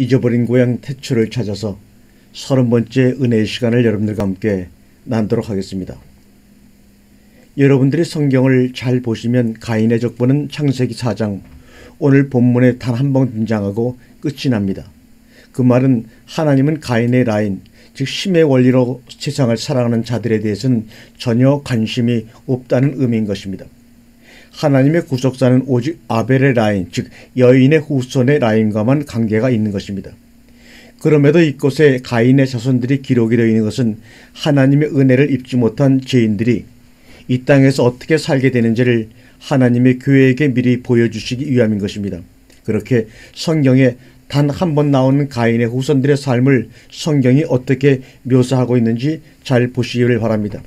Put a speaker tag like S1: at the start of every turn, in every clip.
S1: 잊어버린 고향 태초를 찾아서 30번째 은혜의 시간을 여러분들과 함께 나누도록 하겠습니다. 여러분들이 성경을 잘 보시면 가인의 족보는 창세기 4장 오늘 본문에 단 한 번 등장하고 끝이 납니다. 그 말은 하나님은 가인의 라인, 즉 힘의 원리로 세상을 살아가는 자들에 대해서는 전혀 관심이 없다는 의미인 것입니다. 하나님의 구속사는 오직 아벨의 라인, 즉 여인의 후손의 라인과만 관계가 있는 것입니다. 그럼에도 이곳에 가인의 자손들이 기록이 되어 있는 것은 하나님의 은혜를 입지 못한 죄인들이 이 땅에서 어떻게 살게 되는지를 하나님의 교회에게 미리 보여주시기 위함인 것입니다. 그렇게 성경에 단 한 번 나오는 가인의 후손들의 삶을 성경이 어떻게 묘사하고 있는지 잘 보시기를 바랍니다.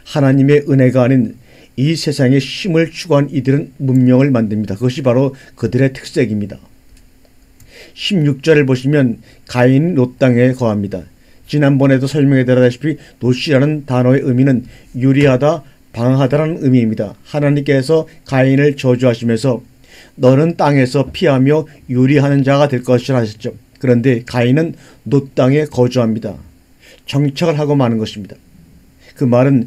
S1: 하나님의 은혜가 아닌 이 세상에 힘을 추구한 이들은 문명을 만듭니다. 그것이 바로 그들의 특색입니다. 16절을 보시면 가인이 롯 땅에 거합니다. 지난번에도 설명해 드렸다시피 롯이라는 단어의 의미는 유리하다, 방하다라는 의미입니다. 하나님께서 가인을 저주하시면서 너는 땅에서 피하며 유리하는 자가 될 것이라 하셨죠. 그런데 가인은 롯 땅에 거주합니다. 정착을 하고 마는 것입니다. 그 말은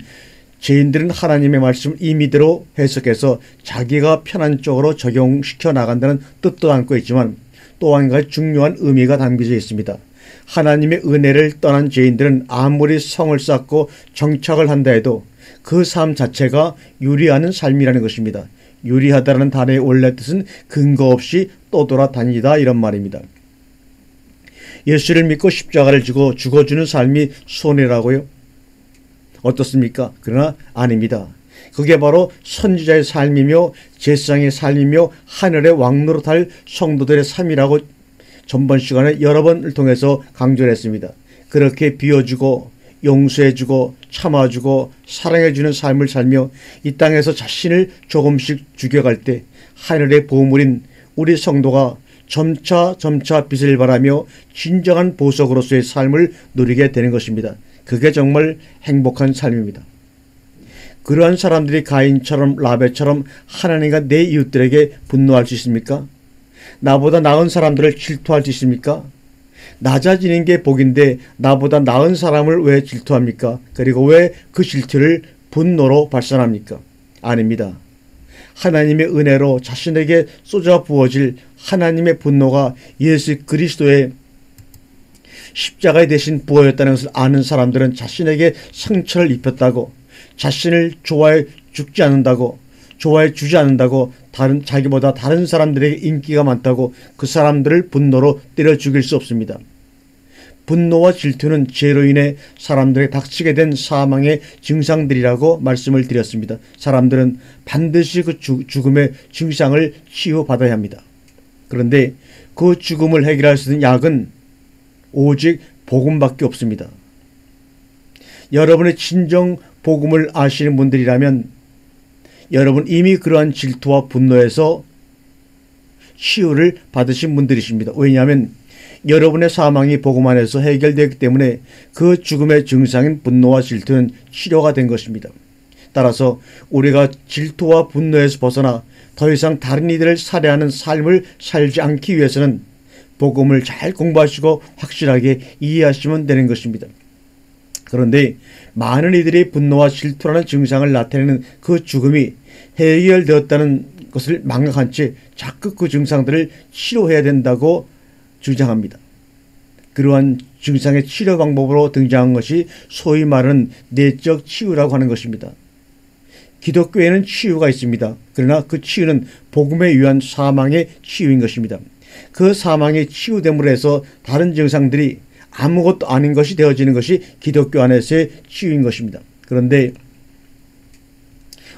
S1: 죄인들은 하나님의 말씀을 임의대로 해석해서 자기가 편한 쪽으로 적용시켜 나간다는 뜻도 담고 있지만 또 한 가지 중요한 의미가 담겨져 있습니다. 하나님의 은혜를 떠난 죄인들은 아무리 성을 쌓고 정착을 한다 해도 그 삶 자체가 유리하는 삶이라는 것입니다. 유리하다는 단어의 원래 뜻은 근거 없이 떠돌아다니다 이런 말입니다. 예수를 믿고 십자가를 지고 죽어주는 삶이 손해라고요? 어떻습니까? 그러나 아닙니다. 그게 바로 선지자의 삶이며 제사장의 삶이며 하늘의 왕노릇할 성도들의 삶이라고 전번 시간에 여러 번을 통해서 강조를 했습니다. 그렇게 비워주고 용서해주고 참아주고 사랑해주는 삶을 살며 이 땅에서 자신을 조금씩 죽여갈 때 하늘의 보물인 우리 성도가 점차 빛을 발하며 진정한 보석으로서의 삶을 누리게 되는 것입니다. 그게 정말 행복한 삶입니다. 그러한 사람들이 가인처럼 라벨처럼 하나님과 내 이웃들에게 분노할 수 있습니까? 나보다 나은 사람들을 질투할 수 있습니까? 낮아지는 게 복인데 나보다 나은 사람을 왜 질투합니까? 그리고 왜 그 질투를 분노로 발산합니까? 아닙니다. 하나님의 은혜로 자신에게 쏟아 부어질 하나님의 분노가 예수 그리스도의 십자가에 대신 부어졌다는 것을 아는 사람들은 자신에게 상처를 입혔다고, 자신을 좋아해 주지 않는다고, 자기보다 다른 사람들에게 인기가 많다고 그 사람들을 분노로 때려 죽일 수 없습니다. 분노와 질투는 죄로 인해 사람들에게 닥치게 된 사망의 증상들이라고 말씀을 드렸습니다. 사람들은 반드시 그 죽음의 증상을 치유받아야 합니다. 그런데 그 죽음을 해결할 수 있는 약은 오직 복음밖에 없습니다. 여러분의 진정 복음을 아시는 분들이라면 여러분 이미 그러한 질투와 분노에서 치유를 받으신 분들이십니다. 왜냐하면 여러분의 사망이 복음 안에서 해결되기 때문에 그 죽음의 증상인 분노와 질투는 치료가 된 것입니다. 따라서 우리가 질투와 분노에서 벗어나 더 이상 다른 이들을 살해하는 삶을 살지 않기 위해서는 복음을 잘 공부하시고 확실하게 이해하시면 되는 것입니다. 그런데 많은 이들이 분노와 질투라는 증상을 나타내는 그 죽음이 해결되었다는 것을 망각한 채 자꾸 그 증상들을 치료해야 된다고 주장합니다. 그러한 증상의 치료 방법으로 등장한 것이 소위 말하는 내적 치유라고 하는 것입니다. 기독교에는 치유가 있습니다. 그러나 그 치유는 복음에 의한 사망의 치유인 것입니다. 그 사망의 치유됨으로 해서 다른 증상들이 아무것도 아닌 것이 되어지는 것이 기독교 안에서의 치유인 것입니다. 그런데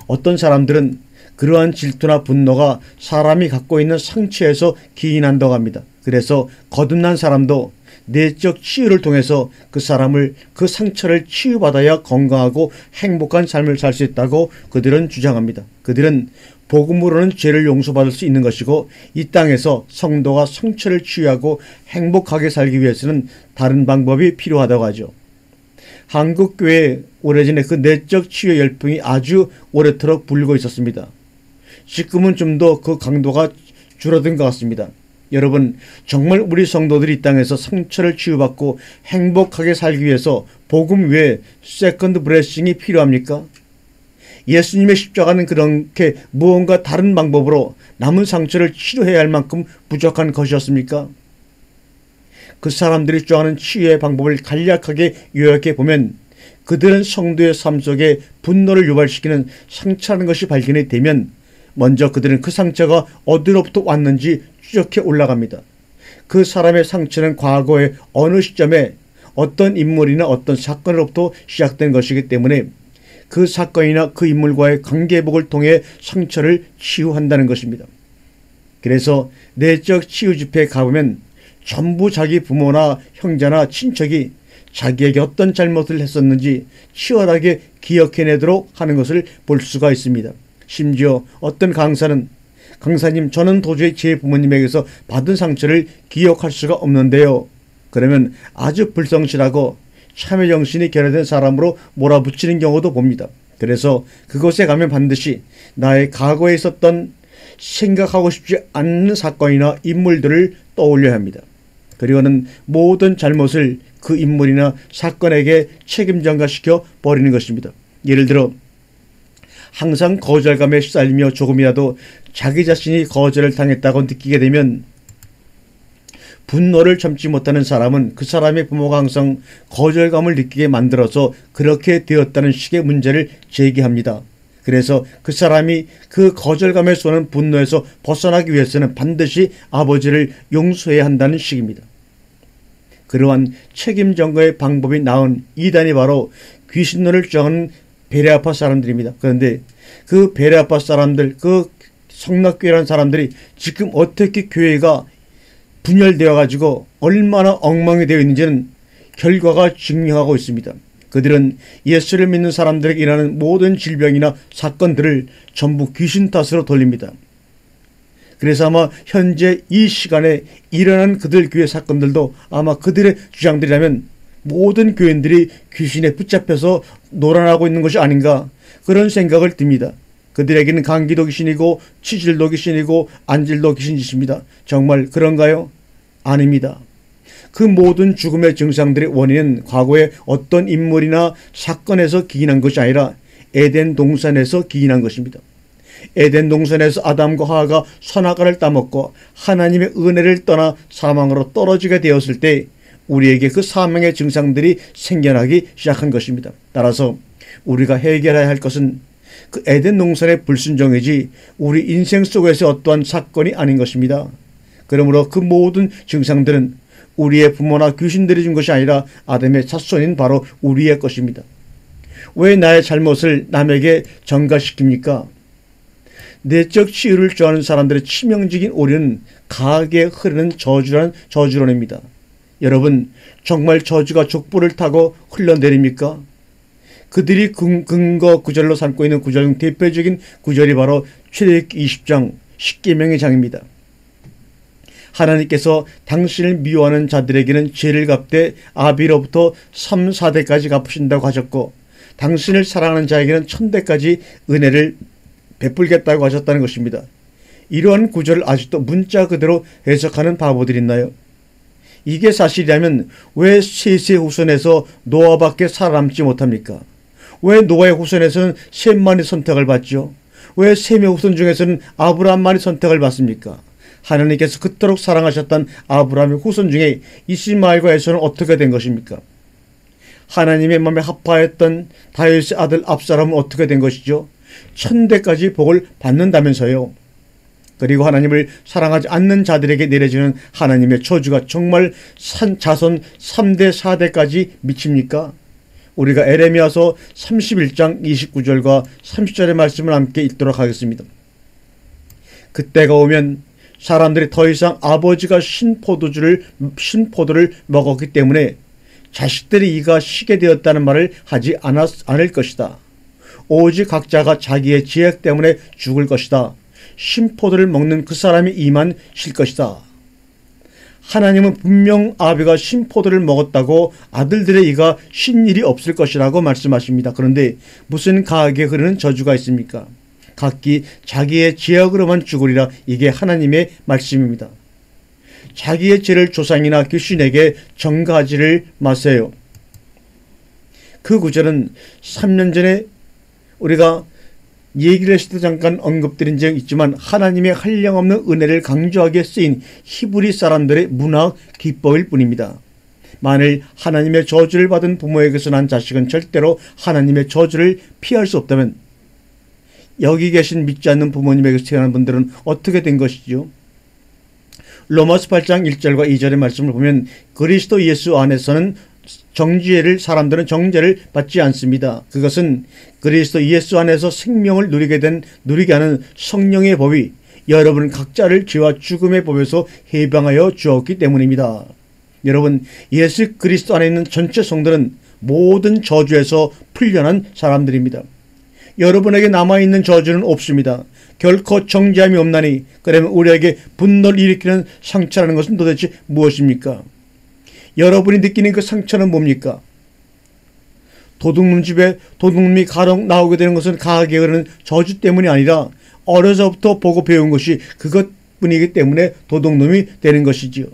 S1: 어떤 사람들은 그러한 질투나 분노가 사람이 갖고 있는 상처에서 기인한다고 합니다. 그래서 거듭난 사람도 내적 치유를 통해서 그 상처를 치유받아야 건강하고 행복한 삶을 살 수 있다고 그들은 주장합니다. 그들은 복음으로는 죄를 용서받을 수 있는 것이고 이 땅에서 성도가 상처를 치유하고 행복하게 살기 위해서는 다른 방법이 필요하다고 하죠. 한국교회에 오래전에 그 내적 치유 열풍이 아주 오래도록 불고 있었습니다. 지금은 좀 더 그 강도가 줄어든 것 같습니다. 여러분, 정말 우리 성도들이 이 땅에서 상처를 치유받고 행복하게 살기 위해서 복음 외에 세컨드 브레싱이 필요합니까? 예수님의 십자가는 그렇게 무언가 다른 방법으로 남은 상처를 치료해야 할 만큼 부족한 것이었습니까? 그 사람들이 주장하는 치유의 방법을 간략하게 요약해 보면 그들은 성도의 삶 속에 분노를 유발시키는 상처라는 것이 발견이 되면 먼저 그들은 그 상처가 어디로부터 왔는지 추적해 올라갑니다. 그 사람의 상처는 과거의 어느 시점에 어떤 인물이나 어떤 사건으로부터 시작된 것이기 때문에 그 사건이나 그 인물과의 관계회복을 통해 상처를 치유한다는 것입니다. 그래서 내적 치유 집회에 가보면 전부 자기 부모나 형제나 친척이 자기에게 어떤 잘못을 했었는지 치열하게 기억해내도록 하는 것을 볼 수가 있습니다. 심지어 어떤 강사님, 저는 도저히 제 부모님에게서 받은 상처를 기억할 수가 없는데요. 그러면 아주 불성실하고 참회정신이 결여된 사람으로 몰아붙이는 경우도 봅니다. 그래서 그곳에 가면 반드시 나의 과거에 있었던 생각하고 싶지 않는 사건이나 인물들을 떠올려야 합니다. 그리고는 모든 잘못을 그 인물이나 사건에게 책임 전가시켜 버리는 것입니다. 예를 들어 항상 거절감에 시달리며 조금이라도 자기 자신이 거절을 당했다고 느끼게 되면 분노를 참지 못하는 사람은 그 사람의 부모가 항상 거절감을 느끼게 만들어서 그렇게 되었다는 식의 문제를 제기합니다. 그래서 그 사람이 그 거절감에서 오는 분노에서 벗어나기 위해서는 반드시 아버지를 용서해야 한다는 식입니다. 그러한 책임 전가의 방법이 나온 이단이 바로 귀신론을 주장하는 베레아파 사람들입니다. 그런데 그 베레아파 사람들, 그 성락교회라는 사람들이 지금 어떻게 교회가 분열되어 가지고 얼마나 엉망이 되어 있는지는 결과가 증명하고 있습니다. 그들은 예수를 믿는 사람들에게 일어나는 모든 질병이나 사건들을 전부 귀신 탓으로 돌립니다. 그래서 아마 현재 이 시간에 일어난 그들 교회 사건들도 아마 그들의 주장들이라면 모든 교인들이 귀신에 붙잡혀서 놀아나고 있는 것이 아닌가, 그런 생각을 듭니다. 그들에게는 감기도 귀신이고 치질도 귀신이고 안질도 귀신이십니다. 정말 그런가요? 아닙니다. 그 모든 죽음의 증상들의 원인은 과거에 어떤 인물이나 사건에서 기인한 것이 아니라 에덴 동산에서 기인한 것입니다. 에덴 동산에서 아담과 하와가 선악과를 따먹고 하나님의 은혜를 떠나 사망으로 떨어지게 되었을 때 우리에게 그 사망의 증상들이 생겨나기 시작한 것입니다. 따라서 우리가 해결해야 할 것은 그 에덴 동산의 불순종이지 우리 인생 속에서 어떠한 사건이 아닌 것입니다. 그러므로 그 모든 증상들은 우리의 부모나 귀신들이 준 것이 아니라 아담의 자손인 바로 우리의 것입니다. 왜 나의 잘못을 남에게 전가시킵니까? 내적 치유를 좋아하는 사람들의 치명적인 오류는 강하게 흐르는 저주론입니다. 여러분, 정말 저주가 족보를 타고 흘러내립니까? 그들이 근거 구절로 삼고 있는 구절 중 대표적인 구절이 바로 출애굽기 20장 10계명의 장입니다. 하나님께서 당신을 미워하는 자들에게는 죄를 갚되 아비로부터 3, 4대까지 갚으신다고 하셨고 당신을 사랑하는 자에게는 1000대까지 은혜를 베풀겠다고 하셨다는 것입니다. 이러한 구절을 아직도 문자 그대로 해석하는 바보들이 있나요? 이게 사실이라면 왜 셋의 후손에서 노아밖에 살아남지 못합니까? 왜 노아의 후손에서는 셈만이 선택을 받죠? 왜 셈의 후손 중에서는 아브라함만이 선택을 받습니까? 하나님께서 그토록 사랑하셨던 아브라함의 후손 중에 이스마엘과 에서는 어떻게 된 것입니까? 하나님의 마음에 합하였던 다윗의 아들 압살롬은 어떻게 된 것이죠? 1000대까지 복을 받는다면서요. 그리고 하나님을 사랑하지 않는 자들에게 내려지는 하나님의 저주가 정말 자손 3대 4대까지 미칩니까? 우리가 에레미야서 31장 29절과 30절의 말씀을 함께 읽도록 하겠습니다. 그때가 오면 사람들이 더 이상 아버지가 신포도를 먹었기 때문에 자식들이 이가 시게 되었다는 말을 하지 않을 것이다. 오직 각자가 자기의 지혜 때문에 죽을 것이다. 신포도를 먹는 그 사람의 이만 실 것이다. 하나님은 분명 아비가 신포도를 먹었다고 아들들의 이가 신 일이 없을 것이라고 말씀하십니다. 그런데 무슨 강하게 흐르는 저주가 있습니까? 각기 자기의 지역으로만 죽으리라. 이게 하나님의 말씀입니다. 자기의 죄를 조상이나 귀신에게 전가하지를 마세요. 그 구절은 3년 전에 우리가 얘기를 했을 때 잠깐 언급드린 적 있지만 하나님의 한량없는 은혜를 강조하기에 쓰인 히브리 사람들의 문학 기법일 뿐입니다. 만일 하나님의 저주를 받은 부모에게서 난 자식은 절대로 하나님의 저주를 피할 수 없다면 여기 계신 믿지 않는 부모님에게서 태어난 분들은 어떻게 된 것이죠? 로마서 8장 1절과 2절의 말씀을 보면 그리스도 예수 안에서는 사람들은 정죄를 받지 않습니다. 그것은 그리스도 예수 안에서 생명을 누리게 하는 성령의 법이 여러분 각자를 죄와 죽음의 법에서 해방하여 주었기 때문입니다. 여러분, 예수 그리스도 안에 있는 전체 성도는 모든 저주에서 풀려난 사람들입니다. 여러분에게 남아있는 저주는 없습니다. 결코 정죄함이 없나니 그러면 우리에게 분노를 일으키는 상처라는 것은 도대체 무엇입니까? 여러분이 느끼는 그 상처는 뭡니까? 도둑놈 집에 도둑놈이 가령 나오게 되는 것은 가하게 흐르는 저주 때문이 아니라 어려서부터 보고 배운 것이 그것뿐이기 때문에 도둑놈이 되는 것이지요.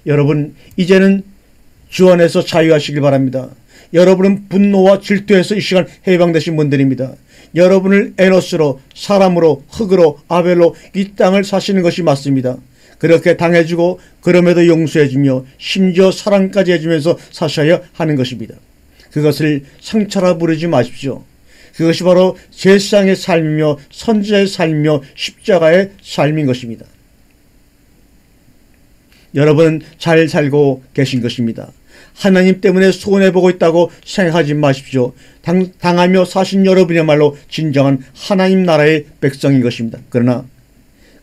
S1: 여러분, 이제는 주 안에서 자유하시길 바랍니다. 여러분은 분노와 질투에서 이 시간 해방되신 분들입니다. 여러분을 에노스로, 사람으로, 흙으로, 아벨로 이 땅을 사시는 것이 맞습니다. 그렇게 당해주고 그럼에도 용서해주며 심지어 사랑까지 해주면서 사셔야 하는 것입니다. 그것을 상처라 부르지 마십시오. 그것이 바로 제사장의 삶이며 선지자의 삶이며 십자가의 삶인 것입니다. 여러분은 잘 살고 계신 것입니다. 하나님 때문에 손해보고 있다고 생각하지 마십시오. 당하며 사신 여러분이야말로 진정한 하나님 나라의 백성인 것입니다. 그러나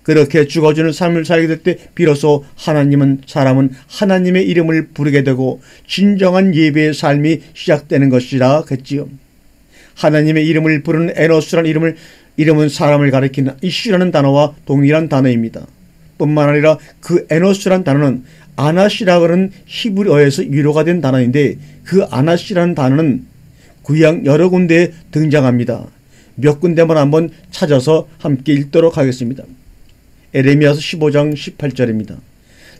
S1: 그렇게 죽어주는 삶을 살게 될 때 비로소 사람은 하나님의 이름을 부르게 되고 진정한 예배의 삶이 시작되는 것이라 했지요. 하나님의 이름을 부르는 에노스라는 이름은 사람을 가리키는 이슈라는 단어와 동일한 단어입니다. 뿐만 아니라 그 에노스라는 단어는 아나시라고 하는 히브리어에서 유래가 된 단어인데 그 아나시라는 단어는 구약 여러 군데에 등장합니다. 몇 군데만 한번 찾아서 함께 읽도록 하겠습니다. 에레미야서 15장 18절입니다.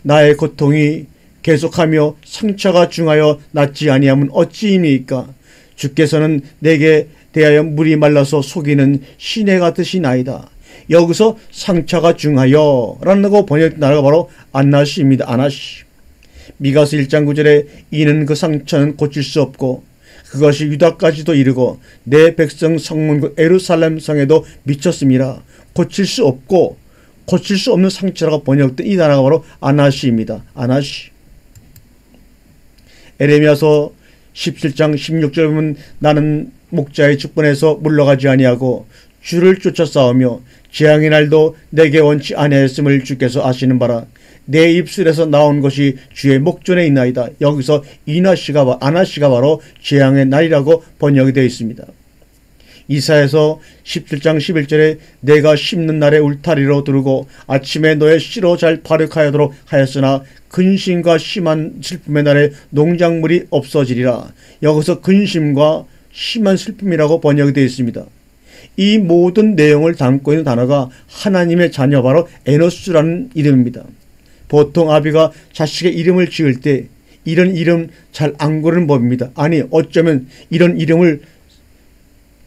S1: 나의 고통이 계속하며 상처가 중하여 낫지 아니하면 어찌이니까 주께서는 내게 대하여 물이 말라서 속이는 시내 같으시나이다. 여기서 상처가 중하여 라고 번역된 단어가 바로 아나시입니다. 아나시. 미가서 1장 9절에 이는 그 상처는 고칠 수 없고 그것이 유다까지도 이르고 내 백성 성문국 예루살렘 성에도 미쳤음이라. 고칠 수 없고 고칠 수 없는 상처라고 번역된 이 단어가 바로 아나시입니다. 아나시. 에레미야서 17장 16절 보면 나는 목자의 직분에서 물러가지 아니하고 주를 쫓아 싸우며 재앙의 날도 내게 원치 아니하였음을 주께서 아시는 바라. 내 입술에서 나온 것이 주의 목전에 있나이다. 여기서 아나시가 바로 재앙의 날이라고 번역이 되어 있습니다. 이사야서 17장 11절에 내가 심는 날에 울타리로 두르고 아침에 너의 씨로 잘 발육하도록 하였으나 근심과 심한 슬픔의 날에 농작물이 없어지리라. 여기서 근심과 심한 슬픔이라고 번역이 되어 있습니다. 이 모든 내용을 담고 있는 단어가 하나님의 자녀 바로 에노스라는 이름입니다. 보통 아비가 자식의 이름을 지을 때 이런 이름 잘 안 고르는 법입니다. 아니 어쩌면 이런 이름을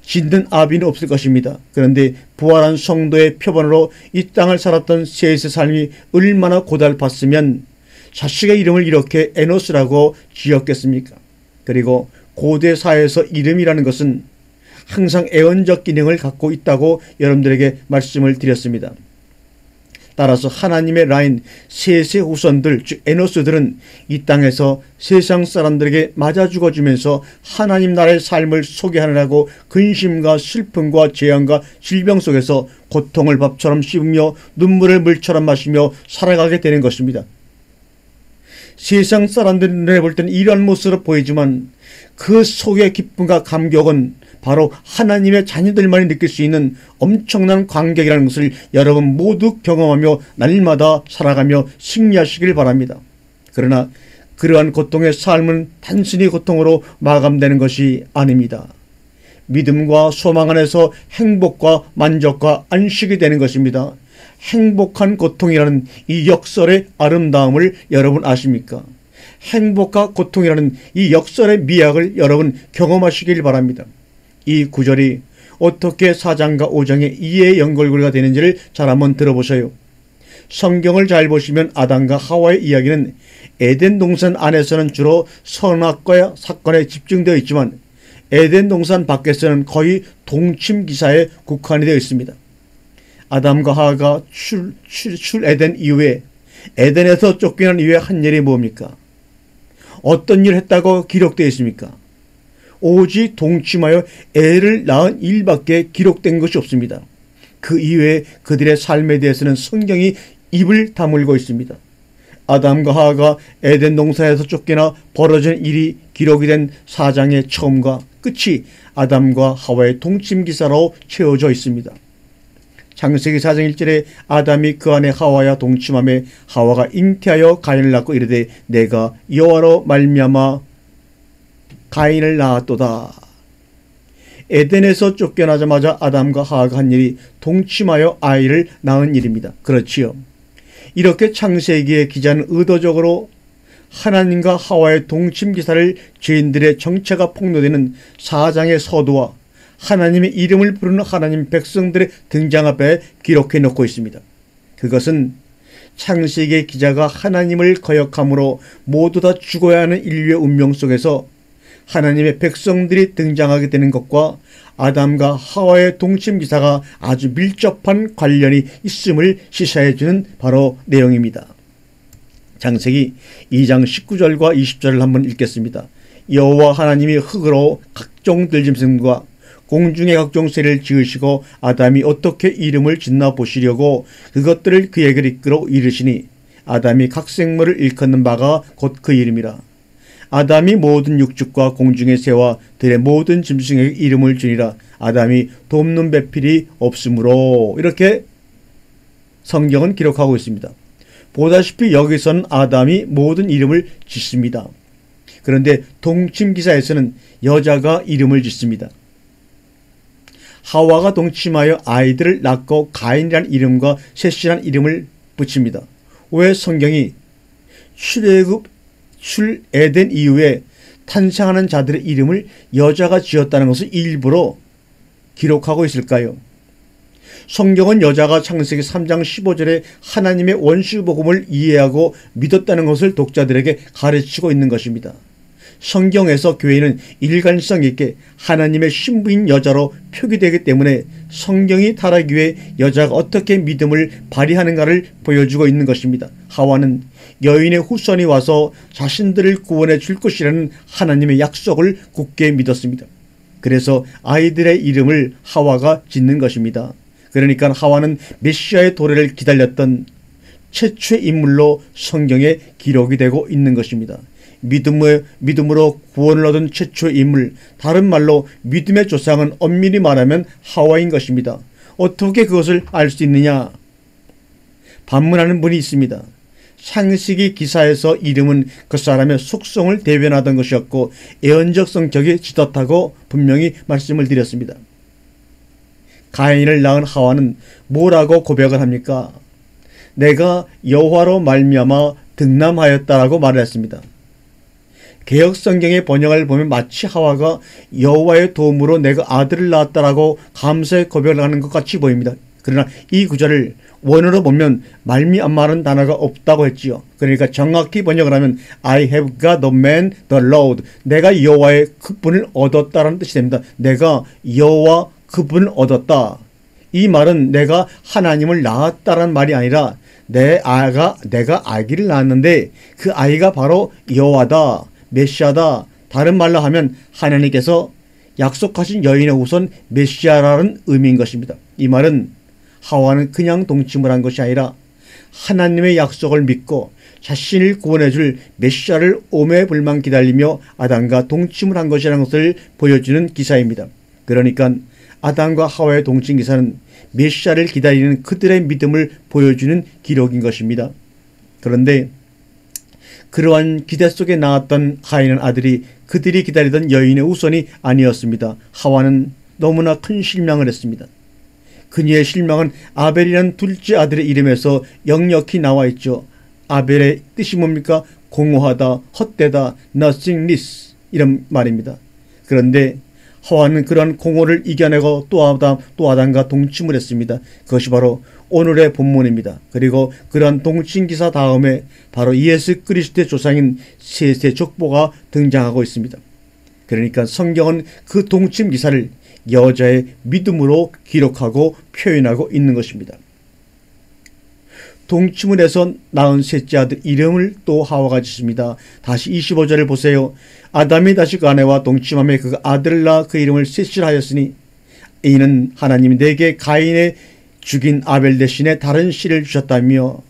S1: 짓는 아비는 없을 것입니다. 그런데 부활한 성도의 표본으로 이 땅을 살았던 셋의 삶이 얼마나 고달팠으면 자식의 이름을 이렇게 에노스라고 지었겠습니까? 그리고 고대 사회에서 이름이라는 것은 항상 애언적 기능을 갖고 있다고 여러분들에게 말씀을 드렸습니다. 따라서 하나님의 라인 셋의 후손들 즉 에노스들은 이 땅에서 세상 사람들에게 맞아 죽어주면서 하나님 나라의 삶을 소개하느라고 근심과 슬픔과 재앙과 질병 속에서 고통을 밥처럼 씹으며 눈물을 물처럼 마시며 살아가게 되는 것입니다. 세상 사람들이 눈에 볼 때는 이러한 모습으로 보이지만 그 속의 기쁨과 감격은 바로 하나님의 자녀들만이 느낄 수 있는 엄청난 감격이라는 것을 여러분 모두 경험하며 날마다 살아가며 승리하시길 바랍니다. 그러나 그러한 고통의 삶은 단순히 고통으로 마감되는 것이 아닙니다. 믿음과 소망 안에서 행복과 만족과 안식이 되는 것입니다. 행복한 고통이라는 이 역설의 아름다움을 여러분 아십니까? 행복과 고통이라는 이 역설의 미학을 여러분 경험하시길 바랍니다. 이 구절이 어떻게 4장과 5장의 이해의 연결고리가 되는지를 잘 한번 들어보세요. 성경을 잘 보시면 아담과 하와의 이야기는 에덴 동산 안에서는 주로 선악과 사건에 집중되어 있지만 에덴 동산 밖에서는 거의 동침 기사에 국한이 되어 있습니다. 아담과 하와가 출에덴 이후에 에덴에서 쫓겨난 이후에 한 일이 뭡니까? 어떤 일을 했다고 기록되어 있습니까? 오직 동침하여 애를 낳은 일밖에 기록된 것이 없습니다. 그 이외에 그들의 삶에 대해서는 성경이 입을 다물고 있습니다. 아담과 하와가 에덴 동산에서 쫓겨나 벌어진 일이 기록이 된 4장의 처음과 끝이 아담과 하와의 동침 기사로 채워져 있습니다. 창세기 4장 1절에 아담이 그 안에 하와야 동침하며 하와가 잉태하여 가인을 낳고 이르되 내가 여호와로 말미암아 가인을 낳았도다. 에덴에서 쫓겨나자마자 아담과 하와가 한 일이 동침하여 아이를 낳은 일입니다. 그렇지요. 이렇게 창세기의 기자는 의도적으로 하나님과 하와의 동침 기사를 죄인들의 정체가 폭로되는 4장의 서두와 하나님의 이름을 부르는 하나님 백성들의 등장 앞에 기록해 놓고 있습니다. 그것은 창세기의 기자가 하나님을 거역함으로 모두 다 죽어야 하는 인류의 운명 속에서 하나님의 백성들이 등장하게 되는 것과 아담과 하와의 동침 기사가 아주 밀접한 관련이 있음을 시사해 주는 바로 내용입니다. 창세기 2장 19절과 20절을 한번 읽겠습니다. 여호와 하나님이 흙으로 각종 들짐승과 공중의 각종 새를 지으시고 아담이 어떻게 이름을 짓나 보시려고 그것들을 그에게 이끌어 이르시니 아담이 각 생물을 일컫는 바가 곧 그 이름이라. 아담이 모든 육축과 공중의 새와 들의 모든 짐승에게 이름을 주니라. 아담이 돕는 배필이 없으므로. 이렇게 성경은 기록하고 있습니다. 보다시피 여기서는 아담이 모든 이름을 짓습니다. 그런데 동침 기사에서는 여자가 이름을 짓습니다. 하와가 동침하여 아이들을 낳고 가인이라는 이름과 셋이라는 이름을 붙입니다. 왜 성경이 출에덴 이후에 탄생하는 자들의 이름을 여자가 지었다는 것을 일부러 기록하고 있을까요? 성경은 여자가 창세기 3장 15절에 하나님의 원수복음을 이해하고 믿었다는 것을 독자들에게 가르치고 있는 것입니다. 성경에서 교회는 일관성 있게 하나님의 신부인 여자로 표기되기 때문에 성경이 타락하기 위해 여자가 어떻게 믿음을 발휘하는가를 보여주고 있는 것입니다. 하와는 여인의 후손이 와서 자신들을 구원해 줄 것이라는 하나님의 약속을 굳게 믿었습니다. 그래서 아이들의 이름을 하와가 짓는 것입니다. 그러니까 하와는 메시아의 도래를 기다렸던 최초의 인물로 성경에 기록이 되고 있는 것입니다. 믿음으로 구원을 얻은 최초의 인물, 다른 말로 믿음의 조상은 엄밀히 말하면 하와인 것입니다. 어떻게 그것을 알 수 있느냐? 반문하는 분이 있습니다. 창세기 기사에서 이름은 그 사람의 속성을 대변하던 것이었고 예언적 성격이 짙었다고 분명히 말씀을 드렸습니다. 가인을 낳은 하와는 뭐라고 고백을 합니까? 내가 여호와로 말미암아 득남하였다라고 말을 했습니다. 개혁성경의 번역을 보면 마치 하와가 여호와의 도움으로 내가 아들을 낳았다라고 감사의 고백을 하는 것 같이 보입니다. 그러나 이 구절을 원어로 보면 말미암아라는 단어가 없다고 했지요. 그러니까 정확히 번역을 하면 I have got the man, the Lord. 내가 여호와의 그분을 얻었다라는 뜻이 됩니다. 내가 여호와 그분을 얻었다. 이 말은 내가 하나님을 낳았다라는 말이 아니라 내가 아기를 낳았는데 그 아이가 바로 여호와다, 메시아다. 다른 말로 하면 하나님께서 약속하신 여인의 후손 메시아라는 의미인 것입니다. 이 말은 하와는 그냥 동침을 한 것이 아니라 하나님의 약속을 믿고 자신을 구원해줄 메시아를 오매불망 기다리며 아담과 동침을 한 것이라는 것을 보여주는 기사입니다. 그러니까 아담과 하와의 동침 기사는 메시아를 기다리는 그들의 믿음을 보여주는 기록인 것입니다. 그런데 그러한 기대 속에 나왔던 가인의 아들이 그들이 기다리던 여인의 후손이 아니었습니다. 하와는 너무나 큰 실망을 했습니다. 그녀의 실명은 아벨이라는 둘째 아들의 이름에서 역력히 나와 있죠. 아벨의 뜻이 뭡니까? 공허하다, 헛되다, nothingness 이런 말입니다. 그런데 하와는 그러한 공허를 이겨내고 또 아담과 동침을 했습니다. 그것이 바로 오늘의 본문입니다. 그리고 그러한 동침 기사 다음에 바로 예수 그리스도의 조상인 셋의 족보가 등장하고 있습니다. 그러니까 성경은 그 동침 기사를 여자의 믿음으로 기록하고 표현하고 있는 것입니다. 동침을 해서 낳은 셋째 아들 이름을 또 하와가 짓습니다. 다시 25절을 보세요. 아담이 다시 그 아내와 동침함에 그 아들을 낳아 그 이름을 셋이라 하였으니 이는 하나님이 내게 가인의 죽인 아벨 대신에 다른 씨를 주셨다며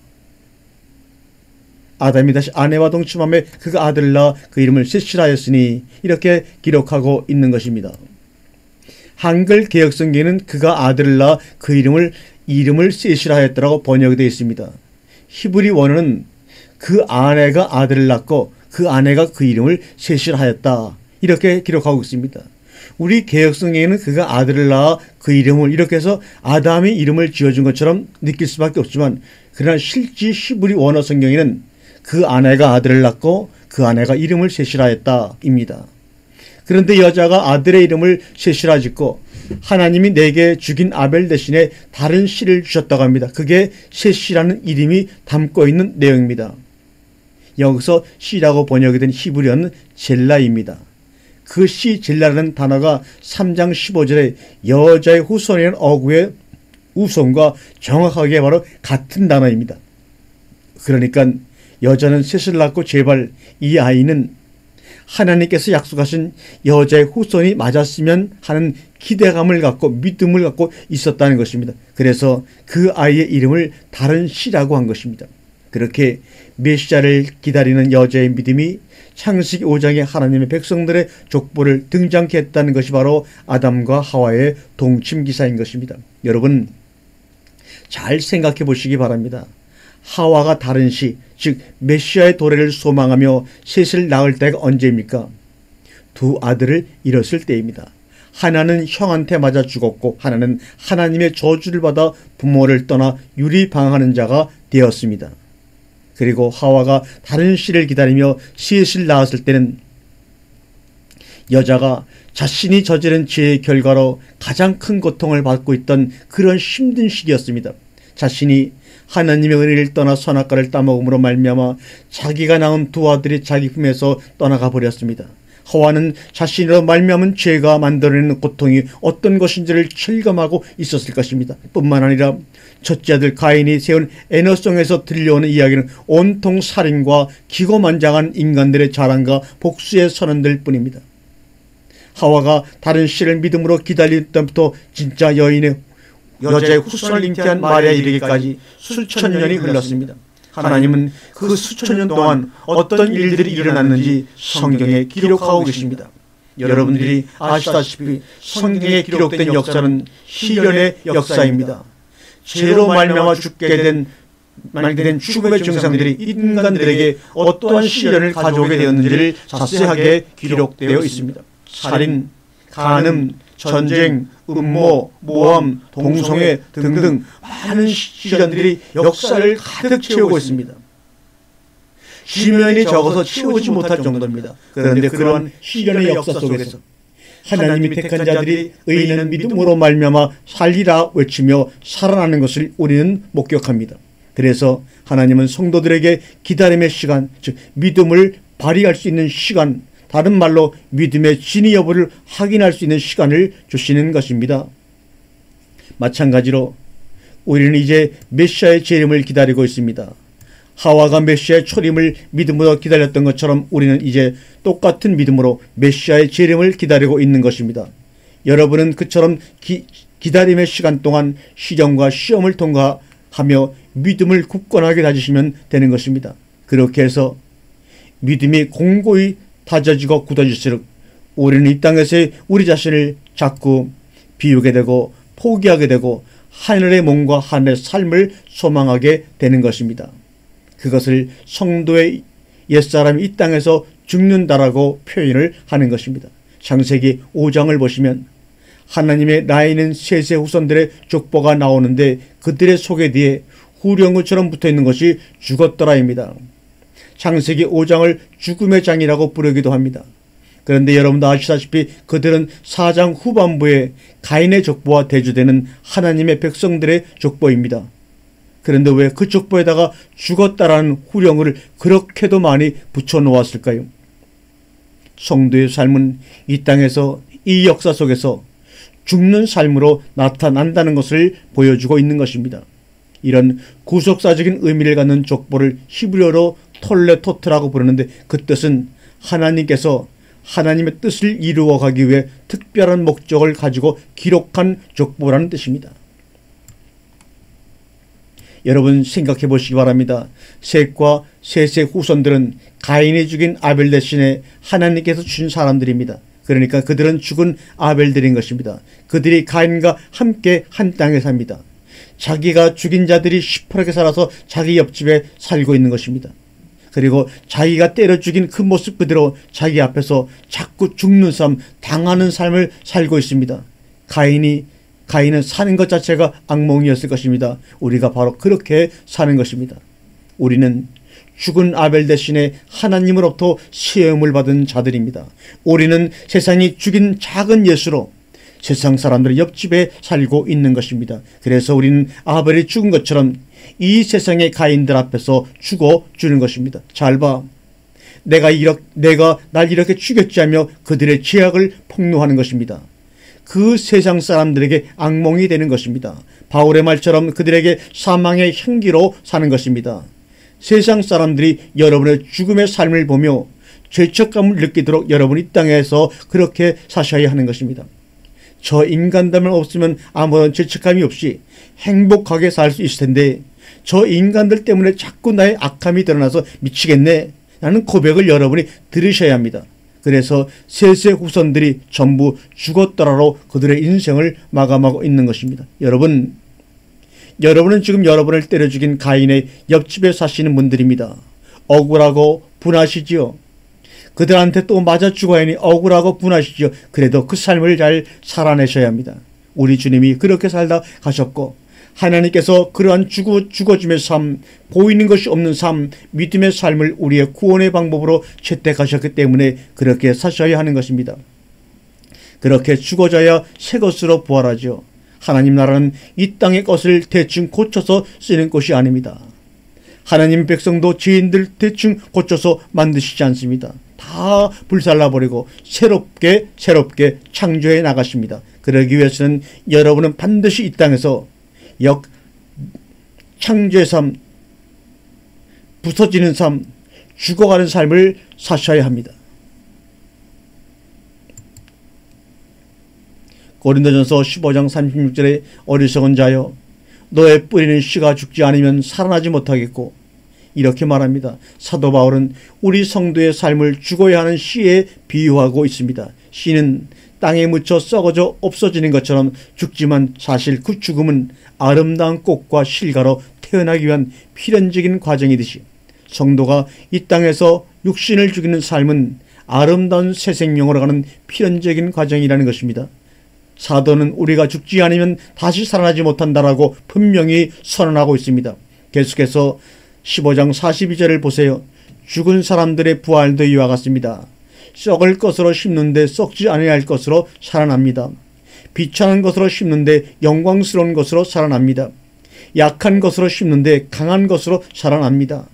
S1: 아담이 다시 아내와 동침함에 그 아들을 낳아 그 이름을 셋이라 하였으니 이렇게 기록하고 있는 것입니다. 한글 개역성경에는 그가 아들을 낳아 그 이름을 셋이라 하였다라고 번역되어 있습니다. 히브리 원어는 그 아내가 아들을 낳고 그 아내가 그 이름을 셋이라 하였다 이렇게 기록하고 있습니다. 우리 개역성경에는 그가 아들을 낳아 그 이름을 이렇게 해서 아담이 이름을 지어준 것처럼 느낄 수밖에 없지만 그러나 실제 히브리 원어 성경에는 그 아내가 아들을 낳고 그 아내가 이름을 셋이라 했다 입니다. 그런데 여자가 아들의 이름을 셋이라 짓고 하나님이 내게 죽인 아벨 대신에 다른 씨를 주셨다고 합니다. 그게 셋이라는 이름이 담고 있는 내용입니다. 여기서 씨라고 번역이 된 히브리어는 젤라입니다. 그 씨 젤라라는 단어가 3장 15절에 여자의 후손이라는 어구의 우손과 정확하게 바로 같은 단어입니다. 그러니까 여자는 셋을 낳고 제발 이 아이는 하나님께서 약속하신 여자의 후손이 맞았으면 하는 기대감을 갖고 믿음을 갖고 있었다는 것입니다. 그래서 그 아이의 이름을 다른 씨라고 한 것입니다. 그렇게 메시아를 기다리는 여자의 믿음이 창세기 5장에 하나님의 백성들의 족보를 등장케 했다는 것이 바로 아담과 하와의 동침 기사인 것입니다. 여러분 잘 생각해 보시기 바랍니다. 하와가 다른 씨, 즉 메시아의 도래를 소망하며 셋을 낳을 때가 언제입니까? 두 아들을 잃었을 때입니다. 하나는 형한테 맞아 죽었고 하나는 하나님의 저주를 받아 부모를 떠나 유리방황하는 자가 되었습니다. 그리고 하와가 다른 씨를 기다리며 셋을 낳았을 때는 여자가 자신이 저지른 죄의 결과로 가장 큰 고통을 받고 있던 그런 힘든 시기였습니다. 자신이 하나님의 은혜를 떠나 선악과를 따먹음으로 말미암아 자기가 낳은 두 아들이 자기 품에서 떠나가 버렸습니다. 하와는 자신으로 말미암은 죄가 만들어내는 고통이 어떤 것인지를 실감하고 있었을 것입니다. 뿐만 아니라 첫째 아들 가인이 세운 에너송에서 들려오는 이야기는 온통 살인과 기고만장한 인간들의 자랑과 복수의 선언들 뿐입니다. 하와가 다른 씨를 믿음으로 기다릴 때부터 진짜 여자의 후손을 잉태한 마리아에 이르기까지 수천 년이 흘렀습니다. 하나님은 그 수천 년 동안 어떤 일들이 일어났는지 성경에 기록하고 계십니다. 여러분들이 아시다시피 성경에 기록된 역사는 시련의 역사입니다. 죄로 말미암아 죽게 된 죽음의 증상들이 인간들에게 어떠한 시련을 가져오게 되었는지를 자세하게 기록되어 있습니다. 살인, 간음, 전쟁, 음모, 모함, 동성애 등등 많은 시련들이 역사를 가득 채우고 있습니다. 시면이 적어서 채우지 못할 정도입니다. 그런데 그러한 시련의 역사 속에서 하나님이 택한 자들이 의인은 믿음으로 말미암아 살리라 외치며 살아나는 것을 우리는 목격합니다. 그래서 하나님은 성도들에게 기다림의 시간, 즉 믿음을 발휘할 수 있는 시간, 다른 말로 믿음의 진위 여부를 확인할 수 있는 시간을 주시는 것입니다. 마찬가지로 우리는 이제 메시아의 재림을 기다리고 있습니다. 하와가 메시아의 초림을 믿음으로 기다렸던 것처럼 우리는 이제 똑같은 믿음으로 메시아의 재림을 기다리고 있는 것입니다. 여러분은 그처럼 기다림의 시간 동안 시련과 시험을 통과하며 믿음을 굳건하게 다지시면 되는 것입니다. 그렇게 해서 믿음이 공고히 다져지고 굳어질수록 우리는 이 땅에서의 우리 자신을 자꾸 비우게 되고 포기하게 되고 하늘의 몸과 하늘의 삶을 소망하게 되는 것입니다. 그것을 성도의 옛사람이 이 땅에서 죽는다라고 표현을 하는 것입니다. 창세기 5장을 보시면 하나님의 나이는 셋의 후손들의 족보가 나오는데 그들의 소개 뒤에 후령구처럼 붙어있는 것이 죽었더라입니다. 창세기 5장을 죽음의 장이라고 부르기도 합니다. 그런데 여러분도 아시다시피 그들은 4장 후반부에 가인의 족보와 대조되는 하나님의 백성들의 족보입니다. 그런데 왜 그 족보에다가 죽었다라는 후령을 그렇게도 많이 붙여놓았을까요? 성도의 삶은 이 땅에서 이 역사 속에서 죽는 삶으로 나타난다는 것을 보여주고 있는 것입니다. 이런 구속사적인 의미를 갖는 족보를 히브리어로 톨레토트라고 부르는데 그 뜻은 하나님께서 하나님의 뜻을 이루어가기 위해 특별한 목적을 가지고 기록한 족보라는 뜻입니다. 여러분 생각해 보시기 바랍니다. 셋과 셋의 후손들은 가인이 죽인 아벨 대신에 하나님께서 주신 사람들입니다. 그러니까 그들은 죽은 아벨들인 것입니다. 그들이 가인과 함께 한 땅에 삽니다. 자기가 죽인 자들이 시퍼렇게 살아서 자기 옆집에 살고 있는 것입니다. 그리고 자기가 때려 죽인 그 모습 그대로 자기 앞에서 자꾸 죽는 삶, 당하는 삶을 살고 있습니다. 가인은 사는 것 자체가 악몽이었을 것입니다. 우리가 바로 그렇게 사는 것입니다. 우리는 죽은 아벨 대신에 하나님으로부터 시험을 받은 자들입니다. 우리는 세상이 죽인 작은 예수로 세상 사람들의 옆집에 살고 있는 것입니다. 그래서 우리는 아벨이 죽은 것처럼 이 세상의 가인들 앞에서 죽어주는 것입니다. 잘 봐. 내가 날 이렇게 죽였지 하며 그들의 죄악을 폭로하는 것입니다. 그 세상 사람들에게 악몽이 되는 것입니다. 바울의 말처럼 그들에게 사망의 향기로 사는 것입니다. 세상 사람들이 여러분의 죽음의 삶을 보며 죄책감을 느끼도록 여러분이 이 땅에서 그렇게 사셔야 하는 것입니다. 저 인간들만 없으면 아무런 죄책감이 없이 행복하게 살 수 있을 텐데 저 인간들 때문에 자꾸 나의 악함이 드러나서 미치겠네 라는 고백을 여러분이 들으셔야 합니다. 그래서 셋의 후손들이 전부 죽었더라로 그들의 인생을 마감하고 있는 것입니다. 여러분은 지금 여러분을 때려 죽인 가인의 옆집에 사시는 분들입니다. 억울하고 분하시지요. 그들한테 또 맞아 죽어야 하니 억울하고 분하시지요. 그래도 그 삶을 잘 살아내셔야 합니다. 우리 주님이 그렇게 살다 가셨고 하나님께서 그러한 죽어짐의 삶, 보이는 것이 없는 삶, 믿음의 삶을 우리의 구원의 방법으로 채택하셨기 때문에 그렇게 사셔야 하는 것입니다. 그렇게 죽어져야 새 것으로 부활하죠. 하나님 나라는 이 땅의 것을 대충 고쳐서 쓰는 것이 아닙니다. 하나님 백성도 죄인들 대충 고쳐서 만드시지 않습니다. 다 불살라버리고 새롭게 창조해 나가십니다. 그러기 위해서는 여러분은 반드시 이 땅에서 창조의 삶, 부서지는 삶, 죽어가는 삶을 사셔야 합니다. 고린도전서 15장 36절에 어리석은 자여 너의 뿌리는 씨가 죽지 않으면 살아나지 못하겠고 이렇게 말합니다. 사도 바울은 우리 성도의 삶을 죽어야 하는 씨에 비유하고 있습니다. 씨는 땅에 묻혀 썩어져 없어지는 것처럼 죽지만 사실 그 죽음은 아름다운 꽃과 실과로 태어나기 위한 필연적인 과정이듯이 성도가 이 땅에서 육신을 죽이는 삶은 아름다운 새 생명으로 가는 필연적인 과정이라는 것입니다. 사도는 우리가 죽지 않으면 다시 살아나지 못한다라고 분명히 선언하고 있습니다. 계속해서 15장 42절을 보세요. 죽은 사람들의 부활도 이와 같습니다. 썩을 것으로 심는데 썩지 아니할 것으로 살아납니다. 비천한 것으로 심는데 영광스러운 것으로 살아납니다. 약한 것으로 심는데 강한 것으로 살아납니다.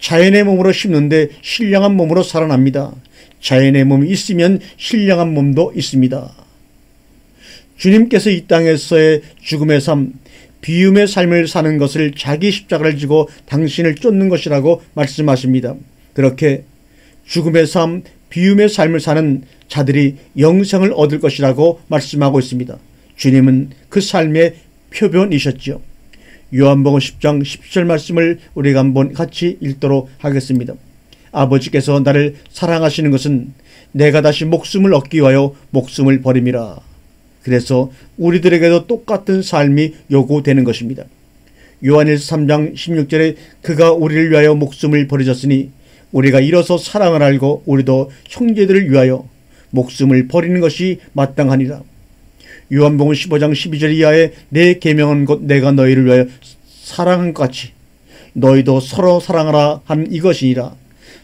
S1: 자연의 몸으로 심는데 신령한 몸으로 살아납니다. 자연의 몸이 있으면 신령한 몸도 있습니다. 주님께서 이 땅에서의 죽음의 삶, 비움의 삶을 사는 것을 자기 십자가를 지고 당신을 쫓는 것이라고 말씀하십니다. 그렇게 죽음의 삶, 비움의 삶을 사는 자들이 영생을 얻을 것이라고 말씀하고 있습니다. 주님은 그 삶의 표본이셨죠. 요한복음 10장 17절 말씀을 우리가 한번 같이 읽도록 하겠습니다. 아버지께서 나를 사랑하시는 것은 내가 다시 목숨을 얻기 위하여 목숨을 버림이라. 그래서 우리들에게도 똑같은 삶이 요구되는 것입니다. 요한일서 3장 16절에 그가 우리를 위하여 목숨을 버리셨으니 우리가 일어서 사랑을 알고 우리도 형제들을 위하여 목숨을 버리는 것이 마땅하니라. 요한복음 15장 12절 이하에 내 계명은 곧 내가 너희를 위하여 사랑한 것 같이 너희도 서로 사랑하라 하는 이것이니라.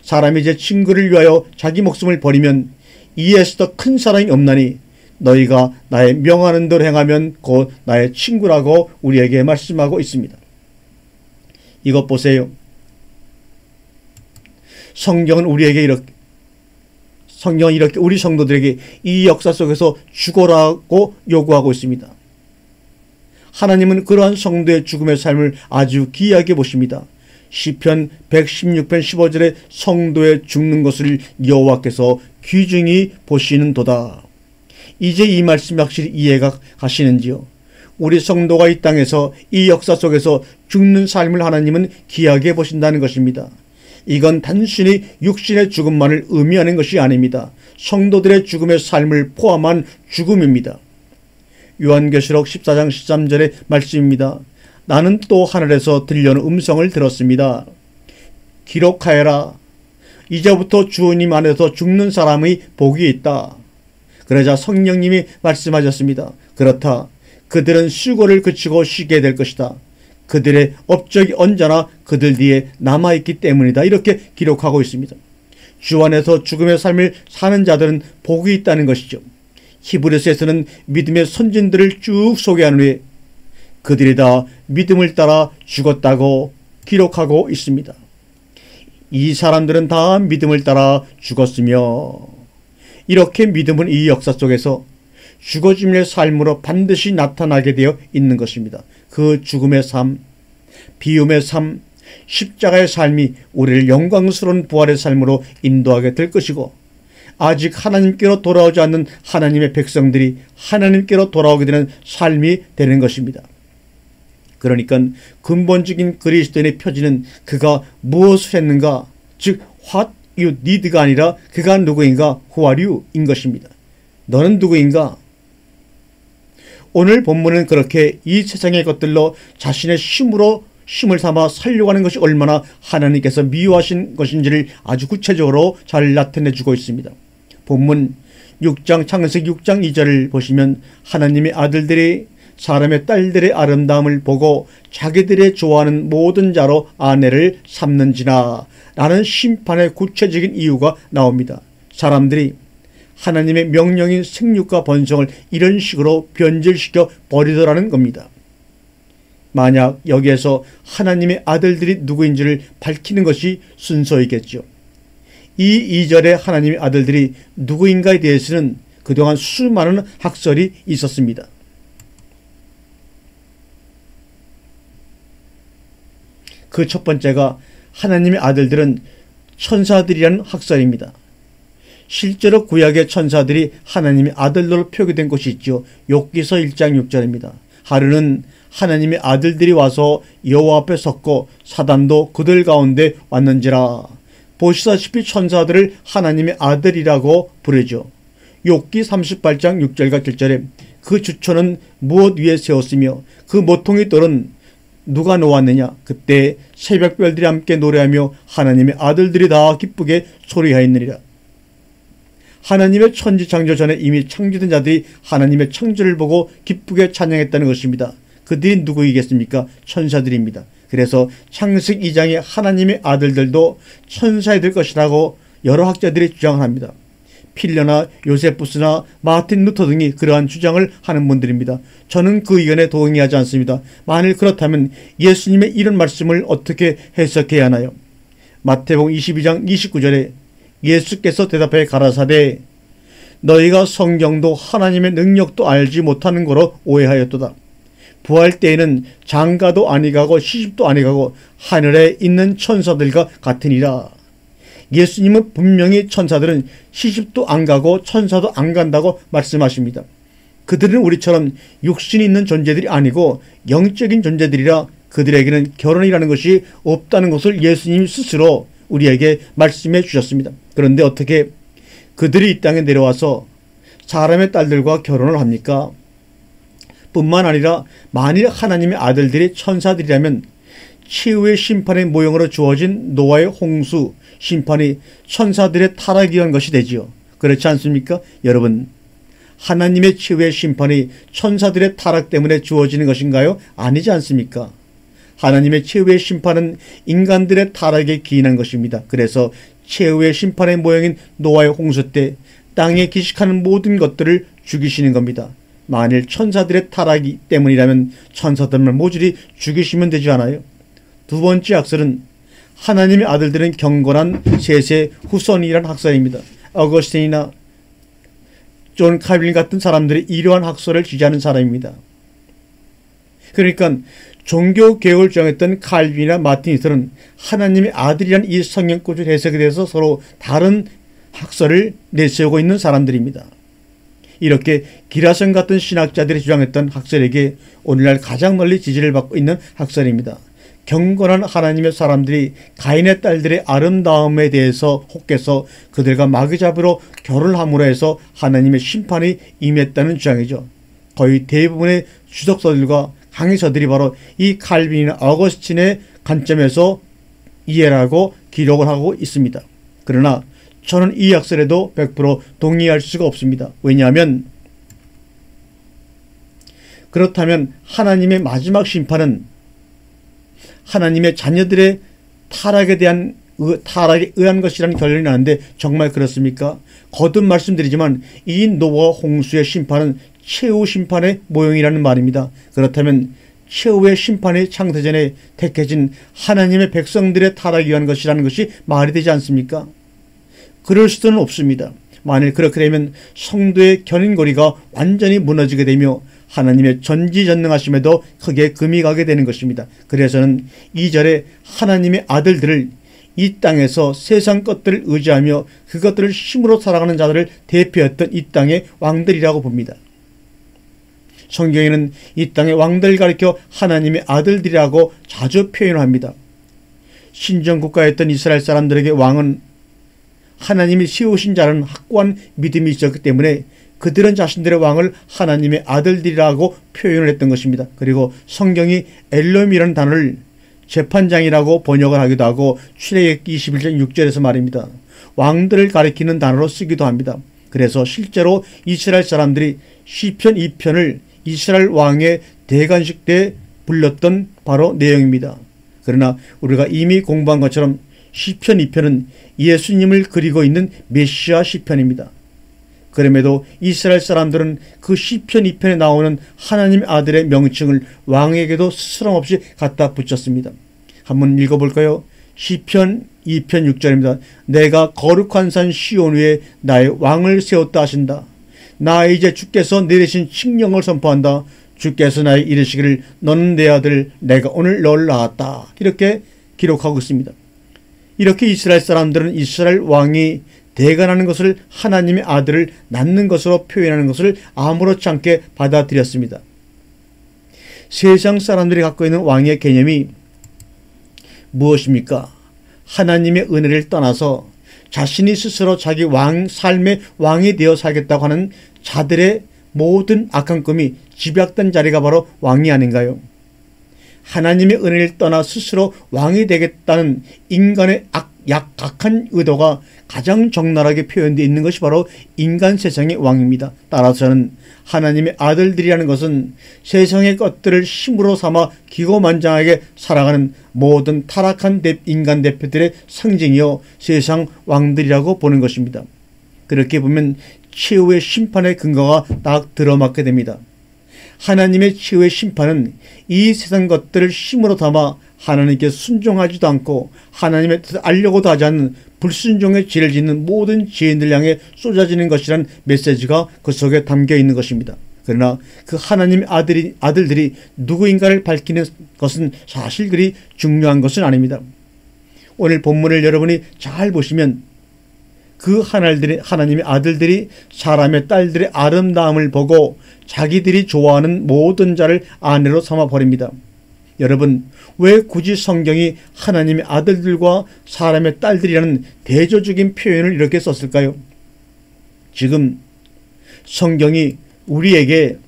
S1: 사람이 제 친구를 위하여 자기 목숨을 버리면 이에서 더 큰 사랑이 없나니 너희가 나의 명하는 대로 행하면 곧 나의 친구라고 우리에게 말씀하고 있습니다. 이것 보세요. 성경은 이렇게 우리 성도들에게 이 역사 속에서 죽어라고 요구하고 있습니다. 하나님은 그러한 성도의 죽음의 삶을 아주 귀하게 보십니다. 시편 116편 15절에 성도의 죽는 것을 여호와께서 귀중히 보시는도다. 이제 이 말씀이 확실히 이해가 가시는지요? 우리 성도가 이 땅에서 이 역사 속에서 죽는 삶을 하나님은 귀하게 보신다는 것입니다. 이건 단순히 육신의 죽음만을 의미하는 것이 아닙니다. 성도들의 죽음의 삶을 포함한 죽음입니다. 요한계시록 14장 13절의 말씀입니다. 나는 또 하늘에서 들려오는 음성을 들었습니다. 기록하여라. 이제부터 주님 안에서 죽는 사람의 복이 있다. 그러자 성령님이 말씀하셨습니다. 그렇다. 그들은 수고를 그치고 쉬게 될 것이다. 그들의 업적이 언제나 그들 뒤에 남아있기 때문이다. 이렇게 기록하고 있습니다. 주 안에서 죽음의 삶을 사는 자들은 복이 있다는 것이죠. 히브리서에서는 믿음의 선진들을 쭉 소개한 후에 그들이 다 믿음을 따라 죽었다고 기록하고 있습니다. 이 사람들은 다 믿음을 따라 죽었으며 이렇게 믿음은 이 역사 속에서 죽어짐의 삶으로 반드시 나타나게 되어 있는 것입니다. 그 죽음의 삶, 비움의 삶, 십자가의 삶이 우리를 영광스러운 부활의 삶으로 인도하게 될 것이고 아직 하나님께로 돌아오지 않는 하나님의 백성들이 하나님께로 돌아오게 되는 삶이 되는 것입니다. 그러니까 근본적인 그리스도인의 표지는 그가 무엇을 했는가, 즉 what you did가 아니라 그가 누구인가, who are you 인 것입니다. 너는 누구인가? 오늘 본문은 그렇게 이 세상의 것들로 자신의 힘을 삼아 살려고 하는 것이 얼마나 하나님께서 미워하신 것인지를 아주 구체적으로 잘 나타내주고 있습니다. 본문 6장 창세기 6장 2절을 보시면 하나님의 아들들이 사람의 딸들의 아름다움을 보고 자기들의 좋아하는 모든 자로 아내를 삼는지나 라는 심판의 구체적인 이유가 나옵니다. 사람들이 하나님의 명령인 생육과 번성을 이런 식으로 변질시켜 버리더라는 겁니다. 만약 여기에서 하나님의 아들들이 누구인지를 밝히는 것이 순서이겠죠. 이 2절의 하나님의 아들들이 누구인가에 대해서는 그동안 수많은 학설이 있었습니다. 그 첫 번째가 하나님의 아들들은 천사들이라는 학설입니다. 실제로 구약의 천사들이 하나님의 아들로 표기된 곳이 있죠. 욥기서 1장 6절입니다. 하루는 하나님의 아들들이 와서 여호와 앞에 섰고 사단도 그들 가운데 왔는지라. 보시다시피 천사들을 하나님의 아들이라고 부르죠. 욥기 38장 6절과 7절에 그 주초는 무엇 위에 세웠으며 그 모퉁이 돌은 누가 놓았느냐. 그때 새벽별들이 함께 노래하며 하나님의 아들들이 다 기쁘게 소리하였느니라. 하나님의 천지 창조 전에 이미 창조된 자들이 하나님의 창조를 보고 기쁘게 찬양했다는 것입니다. 그들이 누구이겠습니까? 천사들입니다. 그래서 창세기 2장의 하나님의 아들들도 천사이 될 것이라고 여러 학자들이 주장을 합니다. 필러나 요세푸스나 마틴 루터 등이 그러한 주장을 하는 분들입니다. 저는 그 의견에 동의하지 않습니다. 만일 그렇다면 예수님의 이런 말씀을 어떻게 해석해야 하나요? 마태복음 22장 29절에 예수께서 대답해 가라사대 너희가 성경도 하나님의 능력도 알지 못하는 거로 오해하였도다. 부활 때에는 장가도 아니가고 시집도 아니가고 하늘에 있는 천사들과 같으니라. 예수님은 분명히 천사들은 시집도 안 가고 천사도 안 간다고 말씀하십니다. 그들은 우리처럼 육신이 있는 존재들이 아니고 영적인 존재들이라 그들에게는 결혼이라는 것이 없다는 것을 예수님이 스스로 우리에게 말씀해 주셨습니다. 그런데 어떻게 그들이 이 땅에 내려와서 사람의 딸들과 결혼을 합니까? 뿐만 아니라 만일 하나님의 아들들이 천사들이라면 최후의 심판의 모형으로 주어진 노아의 홍수 심판이 천사들의 타락이 한 것이 되지요. 그렇지 않습니까? 여러분, 하나님의 최후의 심판이 천사들의 타락 때문에 주어지는 것인가요? 아니지 않습니까? 하나님의 최후의 심판은 인간들의 타락에 기인한 것입니다. 그래서 최후의 심판의 모형인 노아의 홍수 때 땅에 기식하는 모든 것들을 죽이시는 겁니다. 만일 천사들의 타락이 때문이라면 천사들만 모조리 죽이시면 되지 않아요? 두 번째 학설은 하나님의 아들들은 경건한 셋의 후손이라는 학설입니다. 어거스틴이나 존 칼빈 같은 사람들이 이러한 학설을 지지하는 사람입니다. 그러니까 종교개혁을 주장했던 칼빈이나 마틴 루터는 하나님의 아들이라는 이 성경구절 해석에 대해서 서로 다른 학설을 내세우고 있는 사람들입니다. 이렇게 기라성 같은 신학자들이 주장했던 학설에게 오늘날 가장 널리 지지를 받고 있는 학설입니다. 경건한 하나님의 사람들이 가인의 딸들의 아름다움에 대해서 혹해서 그들과 마귀잡으로 결혼함으로 해서 하나님의 심판이 임했다는 주장이죠. 거의 대부분의 주석서들과 강의서들이 바로 이 칼빈이나 어거스틴의 관점에서 이해하고 기록을 하고 있습니다. 그러나 저는 이 학설에도 100% 동의할 수가 없습니다. 왜냐하면 그렇다면 하나님의 마지막 심판은 하나님의 자녀들의 타락에 의한 것이라는 결론이 나는데 정말 그렇습니까? 거듭 말씀드리지만 이 노아 홍수의 심판은 최후 심판의 모형이라는 말입니다. 그렇다면 최후의 심판의 창세전에 택해진 하나님의 백성들의 타락에 의한 것이라는 것이 말이 되지 않습니까? 그럴 수는 없습니다. 만일 그렇게 되면 성도의 견인고리가 완전히 무너지게 되며 하나님의 전지전능하심에도 크게 금이 가게 되는 것입니다. 그래서는 2절에 하나님의 아들들을 이 땅에서 세상 것들을 의지하며 그것들을 힘으로 살아가는 자들을 대표했던 이 땅의 왕들이라고 봅니다. 성경에는 이 땅의 왕들을 가리켜 하나님의 아들들이라고 자주 표현합니다. 신정국가였던 이스라엘 사람들에게 왕은 하나님이 세우신 자라는 확고한 믿음이 있었기 때문에 그들은 자신들의 왕을 하나님의 아들들이라고 표현을 했던 것입니다. 그리고 성경이 엘롬이라는 단어를 재판장이라고 번역을 하기도 하고 출애굽기 21장 6절에서 말입니다. 왕들을 가리키는 단어로 쓰기도 합니다. 그래서 실제로 이스라엘 사람들이 시편 2편을 이스라엘 왕의 대관식 때 불렀던 바로 내용입니다. 그러나 우리가 이미 공부한 것처럼 시편 2편은 예수님을 그리고 있는 메시아 시편입니다. 그럼에도 이스라엘 사람들은 그 시편 2편에 나오는 하나님의 아들의 명칭을 왕에게도 스스럼 없이 갖다 붙였습니다. 한번 읽어볼까요? 시편 2편 6절입니다. 내가 거룩한 산 시온 위에 나의 왕을 세웠다 하신다. 나 이제 주께서 내리신 칙령을 선포한다. 주께서 나의 이르시기를 너는 내 아들 내가 오늘 너를 낳았다. 이렇게 기록하고 있습니다. 이렇게 이스라엘 사람들은 이스라엘 왕이 대관하는 것을 하나님의 아들을 낳는 것으로 표현하는 것을 아무렇지 않게 받아들였습니다. 세상 사람들이 갖고 있는 왕의 개념이 무엇입니까? 하나님의 은혜를 떠나서 자신이 스스로 자기 삶의 왕이 되어 살겠다고 하는 자들의 모든 악한 꿈이 집약된 자리가 바로 왕이 아닌가요? 하나님의 은혜를 떠나 스스로 왕이 되겠다는 인간의 악한 의도가 가장 적나라하게 표현되어 있는 것이 바로 인간 세상의 왕입니다. 따라서는 하나님의 아들들이라는 것은 세상의 것들을 힘으로 삼아 기고만장하게 살아가는 모든 타락한 인간 대표들의 상징이요 세상 왕들이라고 보는 것입니다. 그렇게 보면 최후의 심판의 근거가 딱 들어맞게 됩니다. 하나님의 최후의 심판은 이 세상 것들을 힘으로 담아 하나님께 순종하지도 않고 하나님의 뜻을 알려고도 하지 않는 불순종의 죄를 짓는 모든 죄인들 향해 쏟아지는 것이란 메시지가 그 속에 담겨 있는 것입니다. 그러나 그 하나님의 아들들이 누구인가를 밝히는 것은 사실 그리 중요한 것은 아닙니다. 오늘 본문을 여러분이 잘 보시면 그 하나님의 아들들이 사람의 딸들의 아름다움을 보고 자기들이 좋아하는 모든 자를 아내로 삼아버립니다. 여러분, 왜 굳이 성경이 하나님의 아들들과 사람의 딸들이라는 대조적인 표현을 이렇게 썼을까요? 지금 성경이 우리에게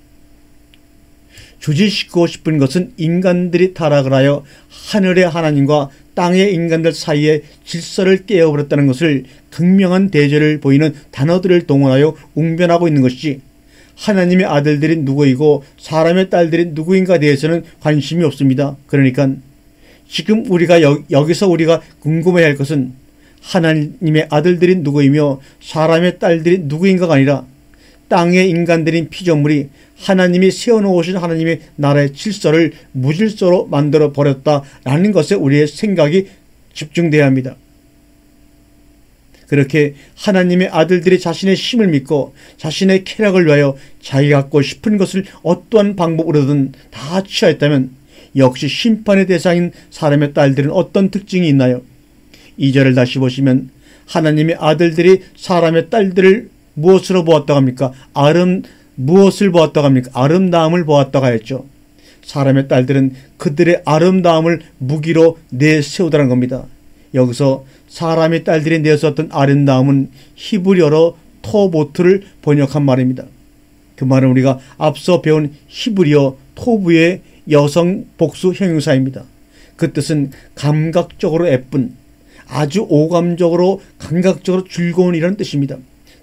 S1: 주지시키고 싶은 것은 인간들이 타락을 하여 하늘의 하나님과 땅의 인간들 사이에 질서를 깨어버렸다는 것을 극명한 대조를 보이는 단어들을 동원하여 웅변하고 있는 것이지, 하나님의 아들들이 누구이고 사람의 딸들이 누구인가 대해서는 관심이 없습니다. 그러니까 지금 우리가 여기서 우리가 궁금해할 것은 하나님의 아들들이 누구이며 사람의 딸들이 누구인가가 아니라 땅의 인간들인 피조물이 하나님이 세워놓으신 하나님의 나라의 질서를 무질서로 만들어 버렸다라는 것에 우리의 생각이 집중돼야 합니다. 그렇게 하나님의 아들들이 자신의 힘을 믿고 자신의 쾌락을 위하여 자기가 갖고 싶은 것을 어떠한 방법으로든 다 취하였다면 역시 심판의 대상인 사람의 딸들은 어떤 특징이 있나요? 2절을 다시 보시면 하나님의 아들들이 사람의 딸들을 무엇으로 보았다고 합니까? 무엇을 보았다고 합니까? 아름다움을 보았다고 하였죠. 사람의 딸들은 그들의 아름다움을 무기로 내세우더라는 겁니다. 여기서 사람의 딸들이 내세웠던 아름다움은 히브리어로 토보트를 번역한 말입니다. 그 말은 우리가 앞서 배운 히브리어 토부의 여성 복수 형용사입니다. 그 뜻은 감각적으로 예쁜, 아주 오감적으로 감각적으로 즐거운 이라는 뜻입니다.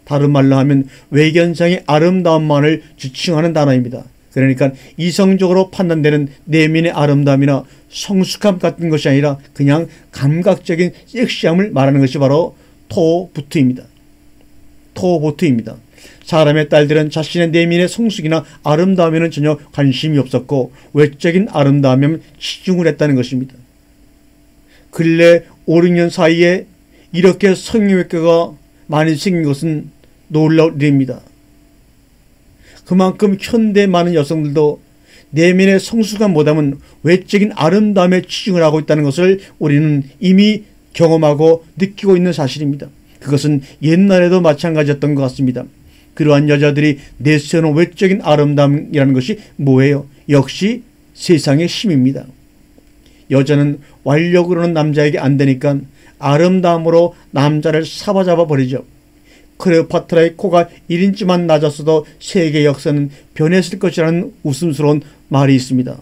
S1: 다른 말로 하면 외견상의 아름다움만을 지칭하는 단어입니다. 그러니까 이성적으로 판단되는 내면의 아름다움이나 성숙함 같은 것이 아니라 그냥 감각적인 섹시함을 말하는 것이 바로 토보트입니다. 사람의 딸들은 자신의 내면의 성숙이나 아름다움에는 전혀 관심이 없었고 외적인 아름다움에만 치중을 했다는 것입니다. 근래 5, 6년 사이에 이렇게 성형외과가 많이 생긴 것은 놀라울 일입니다. 그만큼 현대 많은 여성들도 내면의 성숙함보다는 외적인 아름다움에 치중을 하고 있다는 것을 우리는 이미 경험하고 느끼고 있는 사실입니다. 그것은 옛날에도 마찬가지였던 것 같습니다. 그러한 여자들이 내세우는 외적인 아름다움이라는 것이 뭐예요? 역시 세상의 힘입니다. 여자는 완력으로는 남자에게 안 되니까 아름다움으로 남자를 사로잡아 버리죠. 클레오파트라의 코가 1인치만 낮았어도 세계 역사는 변했을 것이라는 웃음스러운 말이 있습니다.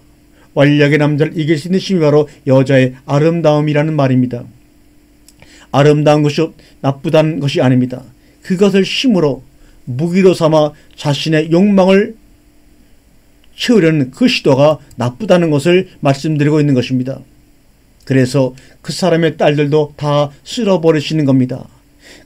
S1: 완력의 남자를 이길 수 있는 힘이 바로 여자의 아름다움이라는 말입니다. 아름다운 것이 나쁘다는 것이 아닙니다. 그것을 힘으로 무기로 삼아 자신의 욕망을 채우려는 그 시도가 나쁘다는 것을 말씀드리고 있는 것입니다. 그래서 그 사람의 딸들도 다 쓸어버리시는 겁니다.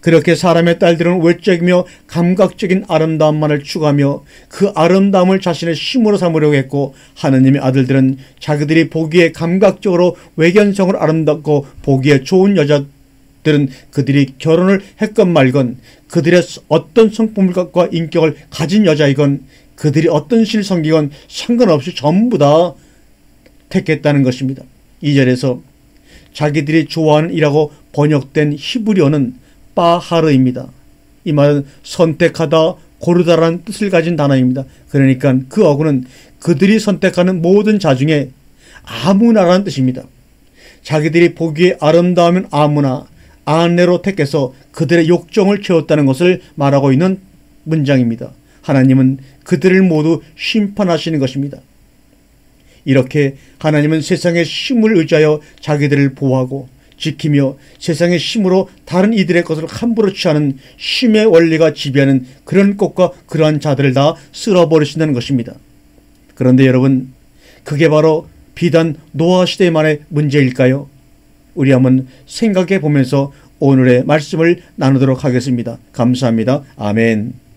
S1: 그렇게 사람의 딸들은 외적이며 감각적인 아름다움만을 추구하며 그 아름다움을 자신의 힘으로 삼으려고 했고, 하나님의 아들들은 자기들이 보기에 감각적으로 외견성을 아름답고 보기에 좋은 여자들은 그들이 결혼을 했건 말건, 그들의 어떤 성품과 인격을 가진 여자이건 그들이 어떤 신을 섬기건 상관없이 전부 다 택했다는 것입니다. 2절에서 자기들이 좋아하는 이라고 번역된 히브리어는 바하르입니다. 이 말은 선택하다, 고르다라는 뜻을 가진 단어입니다. 그러니까 그 어구는 그들이 선택하는 모든 자 중에 아무나라는 뜻입니다. 자기들이 보기에 아름다우면 아무나, 아내로 택해서 그들의 욕정을 채웠다는 것을 말하고 있는 문장입니다. 하나님은 그들을 모두 심판하시는 것입니다. 이렇게 하나님은 세상의 힘을 의지하여 자기들을 보호하고 지키며 세상의 힘으로 다른 이들의 것을 함부로 취하는 힘의 원리가 지배하는 그런 것과 그러한 자들을 다 쓸어버리신다는 것입니다. 그런데 여러분, 그게 바로 비단 노아 시대만의 문제일까요? 우리 한번 생각해 보면서 오늘의 말씀을 나누도록 하겠습니다. 감사합니다. 아멘.